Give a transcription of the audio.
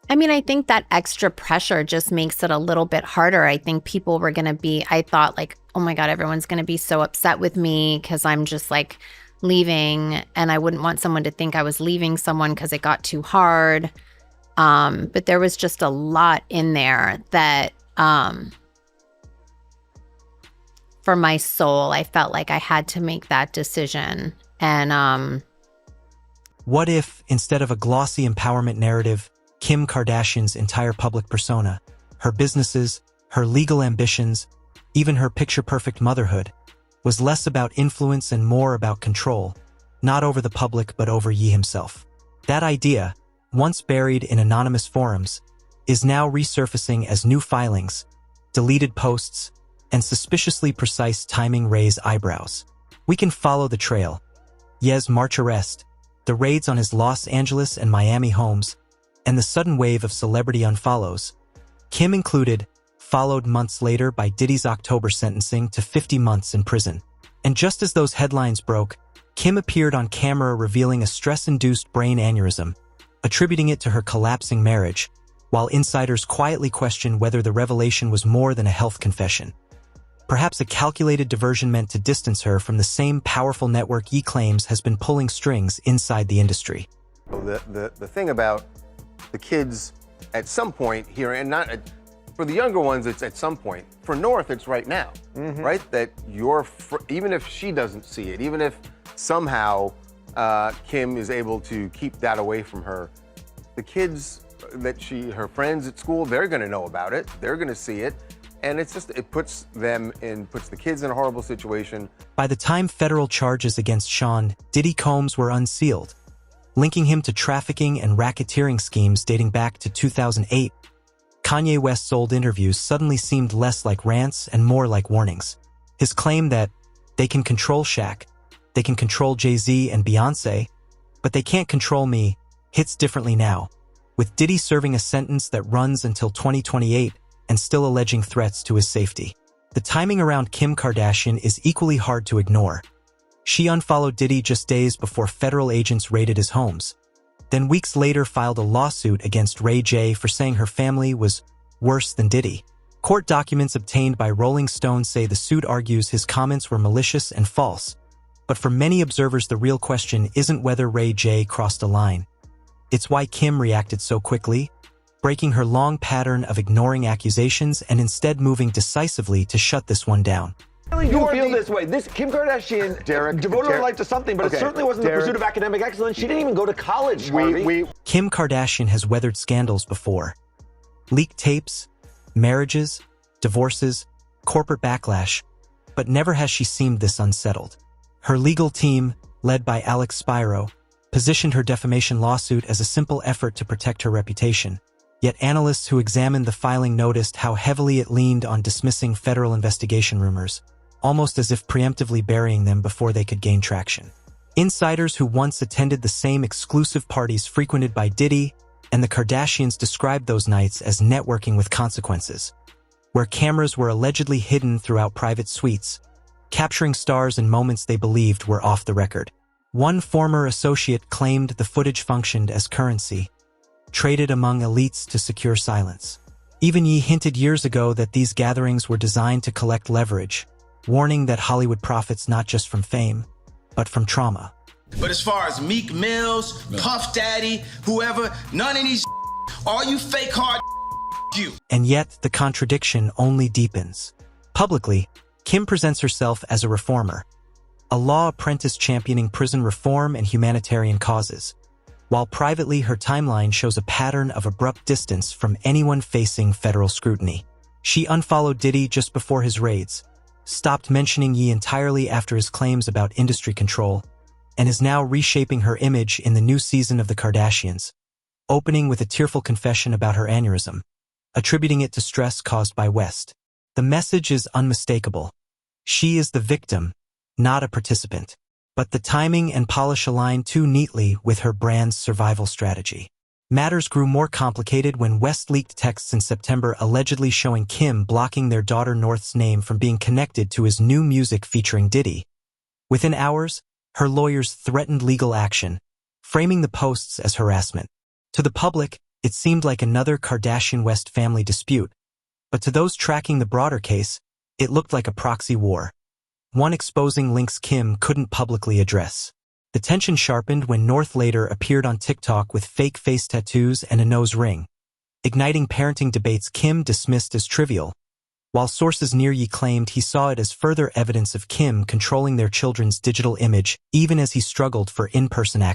I mean, I think that extra pressure just makes it a little bit harder. I think people were going to be, I thought like, oh my God, everyone's going to be so upset with me because I'm just like leaving. And I wouldn't want someone to think I was leaving someone because it got too hard. But there was just a lot in there that for my soul, I felt like I had to make that decision. And what if, instead of a glossy empowerment narrative, Kim Kardashian's entire public persona, her businesses, her legal ambitions, even her picture-perfect motherhood, was less about influence and more about control, not over the public but over Ye himself? That idea, once buried in anonymous forums, is now resurfacing as new filings, deleted posts, and suspiciously precise timing raise eyebrows. We can follow the trail. Ye's March arrest, the raids on his Los Angeles and Miami homes, and the sudden wave of celebrity unfollows, Kim included, followed months later by Diddy's October sentencing to 50 months in prison. And just as those headlines broke, Kim appeared on camera revealing a stress-induced brain aneurysm, attributing it to her collapsing marriage, while insiders quietly questioned whether the revelation was more than a health confession. Perhaps a calculated diversion meant to distance her from the same powerful network Ye claims has been pulling strings inside the industry. The thing about the kids at some point here, and not for the younger ones, it's at some point. For North, it's right now, right? That even if she doesn't see it, even if somehow Kim is able to keep that away from her, the kids that her friends at school, they're going to know about it. They're going to see it. And it puts the kids in a horrible situation. By the time federal charges against Sean Diddy Combs were unsealed, linking him to trafficking and racketeering schemes dating back to 2008, Kanye West's old interviews suddenly seemed less like rants and more like warnings. His claim that they can control Shaq, they can control Jay-Z and Beyoncé, but they can't control me, hits differently now, with Diddy serving a sentence that runs until 2028 and still alleging threats to his safety. The timing around Kim Kardashian is equally hard to ignore. She unfollowed Diddy just days before federal agents raided his homes, then weeks later filed a lawsuit against Ray J for saying her family was worse than Diddy. Court documents obtained by Rolling Stone say the suit argues his comments were malicious and false, but for many observers the real question isn't whether Ray J crossed a line. It's why Kim reacted so quickly, breaking her long pattern of ignoring accusations and instead moving decisively to shut this one down. I really do feel this way. This Kim Kardashian devoted her life to something, but it certainly wasn't the pursuit of academic excellence. She didn't even go to college, Harvey. Kim Kardashian has weathered scandals before. Leaked tapes, marriages, divorces, corporate backlash, but never has she seemed this unsettled. Her legal team, led by Alex Spiro, positioned her defamation lawsuit as a simple effort to protect her reputation. Yet analysts who examined the filing noticed how heavily it leaned on dismissing federal investigation rumors, almost as if preemptively burying them before they could gain traction. Insiders who once attended the same exclusive parties frequented by Diddy and the Kardashians described those nights as networking with consequences, where cameras were allegedly hidden throughout private suites, capturing stars in moments they believed were off the record. One former associate claimed the footage functioned as currency, traded among elites to secure silence. Even Ye hinted years ago that these gatherings were designed to collect leverage, warning that Hollywood profits not just from fame, but from trauma. But as far as Meek Mills, Puff Daddy, whoever, none of these all you fake hard you. And yet, the contradiction only deepens. Publicly, Kim presents herself as a reformer, a law apprentice championing prison reform and humanitarian causes, while privately her timeline shows a pattern of abrupt distance from anyone facing federal scrutiny. She unfollowed Diddy just before his raids, stopped mentioning Ye entirely after his claims about industry control, and is now reshaping her image in the new season of The Kardashians, opening with a tearful confession about her aneurysm, attributing it to stress caused by West. The message is unmistakable. She is the victim, not a participant. But the timing and polish align too neatly with her brand's survival strategy. Matters grew more complicated when West leaked texts in September allegedly showing Kim blocking their daughter North's name from being connected to his new music featuring Diddy. Within hours, her lawyers threatened legal action, framing the posts as harassment. To the public, It seemed like another Kardashian-West family dispute, but to those tracking the broader case, it looked like a proxy war. One exposing links Kim couldn't publicly address. The tension sharpened when North later appeared on TikTok with fake face tattoos and a nose ring, igniting parenting debates Kim dismissed as trivial, while sources near Ye claimed he saw it as further evidence of Kim controlling their children's digital image even as he struggled for in-person access.